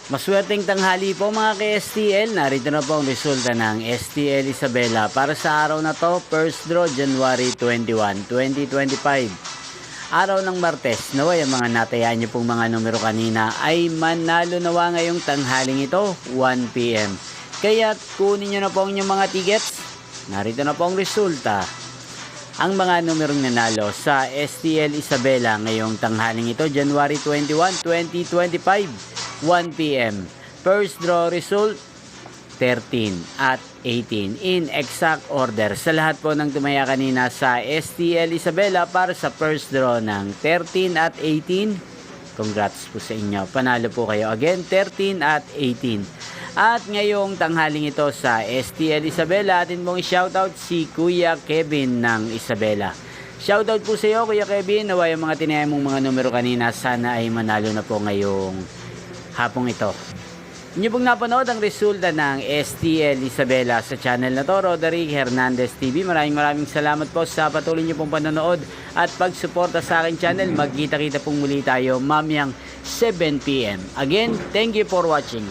Maswerteng tanghali po mga ka-STL. Narito na po ang resulta ng STL Isabela para sa araw na to, first draw January 21, 2025. Araw ng Martes, naway ang mga natayaan niyo pong mga numero kanina ay manalo nawa ngayong tanghaling ito, 1 PM. Kaya kunin niyo na po ang inyong mga tickets. Narito na po ang resulta. Ang mga numerong nanalo sa STL Isabela ngayong tanghaling ito, January 21, 2025, 1 PM. First draw result, 13 at 18 in exact order. Sa lahat po ng tumaya kanina sa STL Isabela para sa first draw ng 13 at 18, congrats po sa inyo. Panalo po kayo again, 13 at 18. At ngayong tanghaling ito sa STL Isabela, atin pong shoutout si Kuya Kevin ng Isabela. Shoutout po sa iyo Kuya Kevin, naway ang mga tinaya mong mga numero kanina sana ay manalo na po ngayong hapong ito. Inyo pong napanood ang resulta ng STL Isabela sa channel na to, Roderick Hernandez TV. Maraming salamat po sa patuloy niyo pong panonood at pagsuporta sa aking channel. Magkita-kita pong muli tayo mamayang 7 PM. Again, thank you for watching.